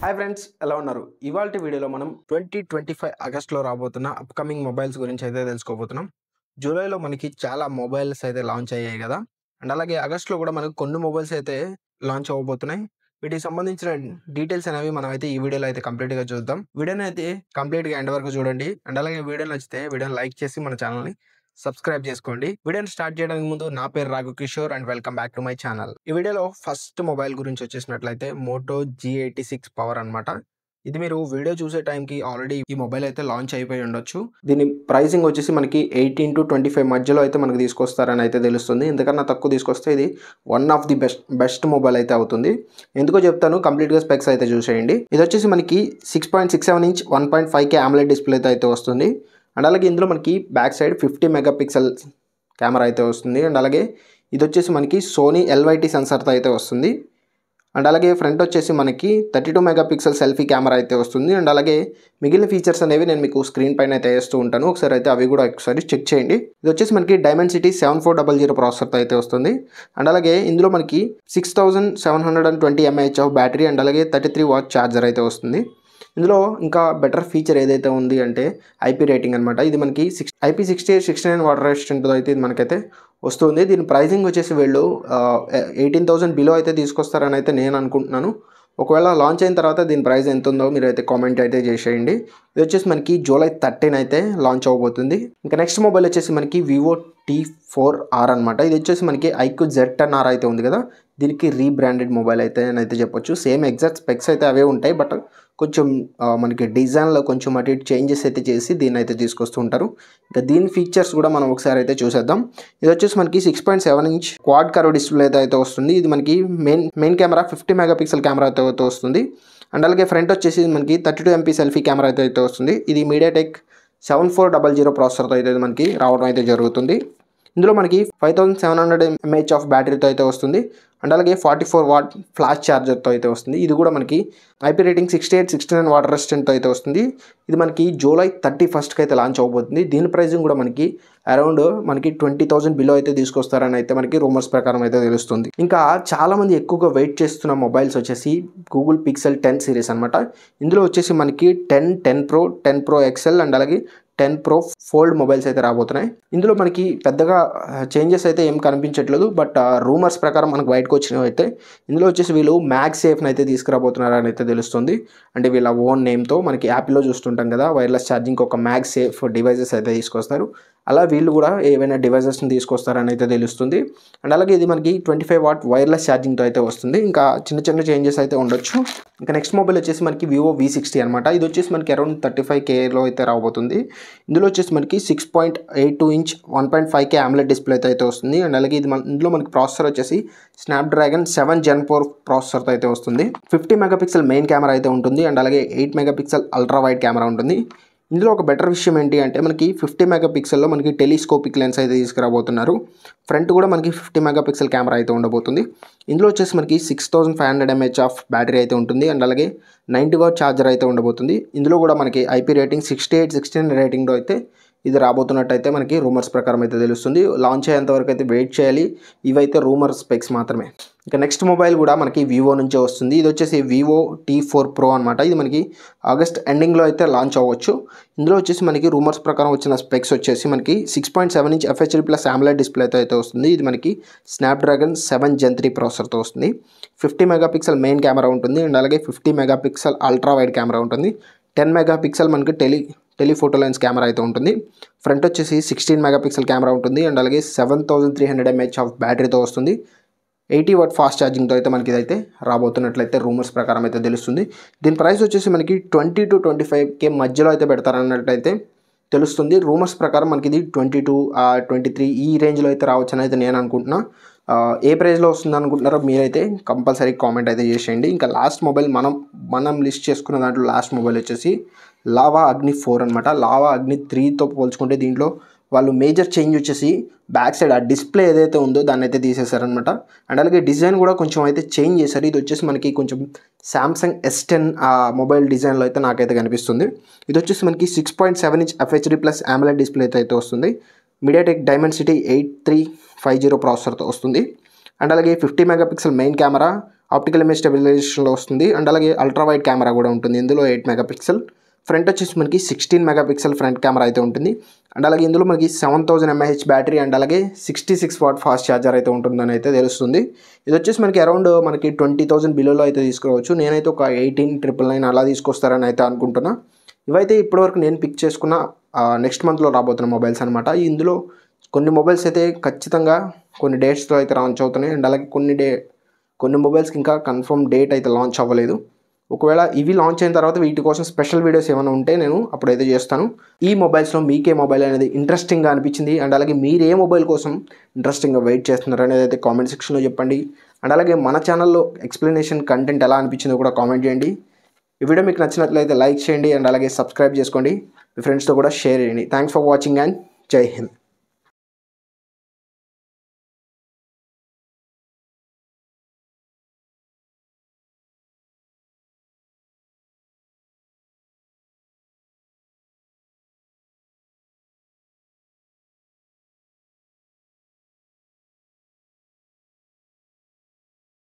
Hi friends, ఎలా ఉన్నారు? ఇవాల్టి వీడియోలో మనం 2025 ఆగస్టులో రాబోతున్న అప్కమింగ్ మొబైల్స్ గురించి అయితే తెలుసుకోబోతున్నాం. జూలైలో మనకి చాలా మొబైల్స్ అయితే లాంచ్ అయ్యాయి కదా! అండ్ అలాగే ఆగస్టులో కూడా మనకు కొన్ని మొబైల్స్ అయితే లాంచ్ అవ్వబోతున్నాయి. వీటికి సంబంధించిన డీటెయిల్స్ అనేవి మనం అయితే ఈ వీడియోలో అయితే కంప్లీట్‌గా చూద్దాం. వీడియోని అయితే కంప్లీట్‌గా ఎండ్ వరకు చూడండి. అండ్ అలాగే వీడియో నచ్చితే వీడియోని లైక్ చేసి మన ఛానల్‌ని సబ్స్క్రైబ్ చేసుకోండి. వీడియోని స్టార్ట్ చేయడానికి ముందు నా పేరు Raghu Kishore and welcome back to my channel. ఈ వీడియోలో ఫస్ట్ మొబైల్ గురించి వచ్చేసినట్లయితే మోటో G86 పవర్ అన్నమాట. ఇది మీరు వీడియో చూసే టైంకి ఆల్రెడీ ఈ మొబైల్ అయితే లాంచ్ అయిపోయి ఉండొచ్చు. దీని ప్రైసింగ్ వచ్చేసి మనకి 18-25 మధ్యలో అయితే మనకు తీసుకొస్తారని అయితే తెలుస్తుంది. ఇంతకన్నా తక్కువ తీసుకొస్తే ఇది one of the best mobile అయితే అవుతుంది. ఎందుకో చెప్తాను, కంప్లీట్‌గా స్పెక్స్ అయితే చూసేయండి. ఇది వచ్చేసి మనకి 6.67 ఇంచ్ 1.5K AMOLED డిస్ప్లే అయితే వస్తుంది. అండ్ అలాగే ఇందులో మనకి బ్యాక్ సైడ్ 50 మెగాపిక్సెల్ కెమెరా అయితే వస్తుంది. అండ్ అలాగే ఇది వచ్చేసి మనకి సోనీ LYT సెన్సార్తో అయితే వస్తుంది. అండ్ అలాగే ఫ్రంట్ వచ్చేసి మనకి 32 మెగాపిక్సెల్ సెల్ఫీ కెమెరా అయితే వస్తుంది. అండ్ అలాగే మిగిలిన ఫీచర్స్ అనేవి నేను మీకు స్క్రీన్ పైన అయితే వేస్తూ ఉంటాను. ఒకసారి అయితే అవి కూడా ఒకసారి చెక్ చేయండి. ఇది వచ్చేసి మనకి డైమెన్సిటీ 7400 ప్రాసెసర్తో అయితే వస్తుంది. అండ్ అలాగే ఇందులో మనకి 6720 mAh ఆఫ్ బ్యాటరీ అండ్ అలాగే 33 వాట్ ఛార్జర్ అయితే వస్తుంది. ఇందులో ఇంకా బెటర్ ఫీచర్ ఏదైతే ఉంది అంటే IP రేటింగ్ అనమాట. ఇది మనకి IP68-69 వాటర్ రెసిస్టెంట్తో అయితే ఇది మనకైతే వస్తుంది. దీని ప్రైసింగ్ వచ్చేసి వీళ్ళు 18,000 బిలో అయితే తీసుకొస్తారని అయితే నేను అనుకుంటున్నాను. ఒకవేళ లాంచ్ అయిన తర్వాత దీని ప్రైస్ ఎంత ఉందో మీరు అయితే కామెంట్ అయితే చేసేయండి. ఇది వచ్చేసి మనకి జూలై 13 అయితే లాంచ్ అవ్వబోతుంది. ఇంకా నెక్స్ట్ మొబైల్ వచ్చేసి మనకి వివో T4R అనమాట. ఇది వచ్చేసి మనకి iQOO Z10R అయితే ఉంది కదా, దీనికి రీబ్రాండెడ్ మొబైల్ అయితే అయితే చెప్పొచ్చు. సేమ్ ఎగ్జాక్ట్ స్పెక్స్ అయితే అవే ఉంటాయి, బట్ కొంచెం మనకి డిజైన్లో కొంచెం అటు ఇటు చేంజెస్ అయితే చేసి దీన్ని అయితే తీసుకొస్తూ ఉంటారు. ఇంకా దీని ఫీచర్స్ కూడా మనం ఒకసారి అయితే చూసేద్దాం. ఇది వచ్చేసి మనకి 6.7 ఇంచ్ క్వాడ్ కర్వ్ డిస్ప్లే అయితే వస్తుంది. ఇది మనకి మెయిన్ కెమెరా 50 మెగాపిక్సెల్ కెమెరా అయితే వస్తుంది. అండ్ అలాగే ఫ్రంట్ వచ్చేసి మనకి 32 MP సెల్ఫీ కెమెరా అయితే వస్తుంది. ఇది MediaTek 7400 ప్రాసెసర్తో అయితే మనకి రావడం అయితే జరుగుతుంది. ఇందులో మనకి 5700 mAh ఆఫ్ బ్యాటరీతో అయితే వస్తుంది. అండ్ అలాగే 44 వాట్ ఫ్లాష్ ఛార్జర్తో అయితే వస్తుంది. ఇది కూడా మనకి IP రేటింగ్ 68-69 వాటర్ రెసిస్టెంట్తో అయితే వస్తుంది. ఇది మనకి జూలై 31కి అయితే లాంచ్ అవబోతుంది. దీని ప్రైసింగ్ కూడా మనకి అరౌండ్ మనకి 20,000 బిలో అయితే తీసుకొస్తారని అయితే మనకి రూమర్స్ ప్రకారం అయితే తెలుస్తుంది. ఇంకా చాలామంది ఎక్కువగా వెయిట్ చేస్తున్న మొబైల్స్ వచ్చేసి గూగుల్ పిక్సెల్ 10 సిరీస్ అనమాట. ఇందులో వచ్చేసి మనకి 10 Pro, 10 Pro XL అండ్ అలాగే 10 Pro ఫోల్డ్ మొబైల్స్ అయితే రాబోతున్నాయి. ఇందులో మనకి పెద్దగా చేంజెస్ అయితే ఏం కనిపించట్లేదు, బట్ రూమర్స్ ప్రకారం మనకు బయటకు వచ్చినవి అయితే ఇందులో వచ్చేసి వీళ్ళు మ్యాగ్సేఫ్ని అయితే తీసుకురాబోతున్నారని అయితే తెలుస్తుంది. అంటే వీళ్ళ ఓన్ నేమ్తో మనకి యాప్లో చూస్తుంటాం కదా, వైర్లెస్ ఛార్జింగ్ ఒక మ్యాగ్సేఫ్ డివైజెస్ అయితే తీసుకొస్తారు. అలా వీళ్ళు కూడా ఏవైనా డివైజెస్ని తీసుకొస్తారని అయితే తెలుస్తుంది. అండ్ అలాగే ఇది మనకి 25 వాట్ వైర్లెస్ ఛార్జింగ్తో అయితే వస్తుంది. ఇంకా చిన్న చేంజెస్ అయితే ఉండొచ్చు. ఇంకా నెక్స్ట్ మొబైల్ వచ్చేసి మనకి వివో V60 అనమాట. ఇది వచ్చేసి మనకి అరౌండ్ 35Kలో అయితే రాబోతుంది. ఇందులో వచ్చేసి మనకి 6.82 ఇంచ్ 1.5K AMOLED డిస్ప్లే అయితే వస్తుంది. అండ్ అలాగే ఇది ఇందులో మనకి ప్రాసెసర్ వచ్చేసి స్నాప్డ్రాగన్ 7 Gen 4 ప్రాసెసర్తో అయితే వస్తుంది. 50 మెగాపిక్సెల్ మెయిన్ కెమెరా అయితే ఉంటుంది. అండ్ అలాగే 8 మెగాపిక్సెల్ అల్ట్రా వైడ్ కెమెరా ఉంటుంది. ఇందులో ఒక బెటర్ విషయం ఏంటి అంటే మనకి 50 మెగాపిక్సెల్లో మనకి టెలిస్కోపిక్ లెన్స్ అయితే తీసుకురాబోతున్నారు. ఫ్రంట్ కూడా మనకి 50 మెగాపిక్సెల్ కెమెరా అయితే ఉండబోతుంది. ఇందులో వచ్చేసి మనకి 6500 mAh ఆఫ్ బ్యాటరీ అయితే ఉంటుంది. అండ్ అలాగే 90 వాట్ ఛార్జర్ అయితే ఉండబోతుంది. ఇందులో కూడా మనకి IP రేటింగ్ 68-69 రేటింగ్లో అయితే ఇది రాబోతున్నట్టు అయితే మనకి రూమర్స్ ప్రకారం అయితే తెలుస్తుంది. లాంచ్ అయ్యేంత వరకు అయితే వెయిట్ చేయాలి. ఇవైతే రూమర్ స్పెక్స్ మాత్రమే. ఇక నెక్స్ట్ మొబైల్ కూడా మనకి వివో నుంచే వస్తుంది. ఇది వచ్చేసి వివో T4 Pro అనమాట. ఇది మనకి ఆగస్ట్ ఎండింగ్లో అయితే లాంచ్ అవ్వచ్చు. ఇందులో వచ్చేసి మనకి రూమర్స్ ప్రకారం వచ్చిన స్పెక్స్ వచ్చేసి మనకి 6.7 ఇంచ్ FHD+ AMOLED డిస్ప్లేతో అయితే వస్తుంది. ఇది మనకి స్నాప్డ్రాగన్ 7 Gen 3 ప్రాసెసర్తో వస్తుంది. 50 మెగాపిక్సెల్ మెయిన్ కెమెరా ఉంటుంది. అండ్ అలాగే 50 మెగాపిక్సెల్ అల్ట్రా వైడ్ కెమెరా ఉంటుంది. 10 మెగాపిక్సెల్ మనకి టెలిఫోటో లెన్స్ కెమెరా అయితే ఉంటుంది. ఫ్రంట్ వచ్చేసి 16 మెగాపిక్సెల్ కెమెరా ఉంటుంది. అండ్ అలాగే 7300 mAh ఆఫ్ బ్యాటరీతో వస్తుంది. 80 వాట్ ఫాస్ట్ ఛార్జింగ్తో అయితే మనకి ఇదైతే రాబోతున్నట్లయితే రూమర్స్ ప్రకారం అయితే తెలుస్తుంది. దీని ప్రైస్ వచ్చేసి మనకి 20-25K మధ్యలో అయితే పెడతారన్నట్టయితే తెలుస్తుంది. రూమర్స్ ప్రకారం మనకి ఇది 22-23 ఈ రేంజ్లో అయితే రావచ్చు అని అయితే నేను అనుకుంటున్నా. ఏ ప్రైస్లో వస్తుంది అనుకుంటున్నారో మీరైతే కంపల్సరీ కామెంట్ అయితే చేసేయండి. ఇంకా లాస్ట్ మొబైల్ మనం లిస్ట్ చేసుకున్న దాంట్లో లాస్ట్ మొబైల్ వచ్చేసి లావా అగ్ని 4 అనమాట. లావా అగ్ని 3తో పోల్చుకుంటే దీంట్లో వాళ్ళు మేజర్ చేంజ్ వచ్చేసి బ్యాక్ సైడ్ ఆ డిస్ప్లే ఏదైతే ఉందో దాన్ని అయితే తీసేశారనమాట. అండ్ అలాగే డిజైన్ కూడా కొంచెం అయితే చేంజ్ చేశారు. ఇది వచ్చేసి మనకి కొంచెం సామ్సంగ్ S10 ఆ మొబైల్ డిజైన్లో అయితే నాకైతే కనిపిస్తుంది. ఇది వచ్చేసి మనకి 6.7 ఇంచ్ FHD+ AMOLED డిస్ప్లే అయితే వస్తుంది. MediaTek Dimensity 8350 ప్రాసెసర్తో వస్తుంది. అండ్ అలాగే 50 megapixel main camera, optical image స్టెబిలైజేషన్లో వస్తుంది. అండ్ అలాగే అల్ట్రా వైడ్ కెమెరా కూడా ఉంటుంది. ఇందులో 8 మెగాపిక్సెల్, ఫ్రంట్ వచ్చేసి మనకి 16 మెగాపిక్సెల్ ఫ్రంట్ కెమెరా అయితే ఉంటుంది. అండ్ అలాగే ఇందులో మనకి 7000 mAh బ్యాటరీ అండ్ అలాగే 66 వాట్ ఫాస్ట్ ఛార్జర్ అయితే ఉంటుందని అయితే తెలుస్తుంది. ఇది వచ్చేసి మనకి అరౌండ్ మనకి 20,000 బిలోలో అయితే తీసుకోవచ్చు. నేనైతే ఒక 18,999 అలా తీసుకొస్తారని అయితే అనుకుంటున్నా. ఇవైతే ఇప్పటివరకు నేను పిక్ చేసుకున్న నెక్స్ట్ మంత్లో రాబోతున్న మొబైల్స్ అనమాట. ఇందులో కొన్ని మొబైల్స్ అయితే ఖచ్చితంగా కొన్ని డేట్స్లో అయితే లాంచ్ అవుతున్నాయి. అండ్ అలాగే కొన్ని మొబైల్స్కి ఇంకా కన్ఫర్మ్ డేట్ అయితే లాంచ్ అవ్వలేదు. ఒకవేళ ఇవి లాంచ్ అయిన తర్వాత వీటి కోసం స్పెషల్ వీడియోస్ ఏమైనా ఉంటే నేను అప్పుడైతే చేస్తాను. ఈ మొబైల్స్లో మీకే మొబైల్ అనేది ఇంట్రెస్టింగ్గా అనిపించింది అండ్ అలాగే మీరు ఏ మొబైల్ కోసం ఇంట్రెస్టింగ్గా వెయిట్ చేస్తున్నారు అనేది అయితే కామెంట్ సెక్షన్లో చెప్పండి. అండ్ అలాగే మన ఛానల్లో ఎక్స్ప్లెనేషన్ కంటెంట్ ఎలా అనిపించిందో కూడా కామెంట్ చేయండి. ఈ వీడియో మీకు నచ్చినట్లయితే లైక్ చేయండి అండ్ అలాగే సబ్స్క్రైబ్ చేసుకోండి. మీ ఫ్రెండ్స్తో కూడా షేర్ చేయండి. థ్యాంక్స్ ఫర్ వాచింగ్ అండ్ జై హింద్.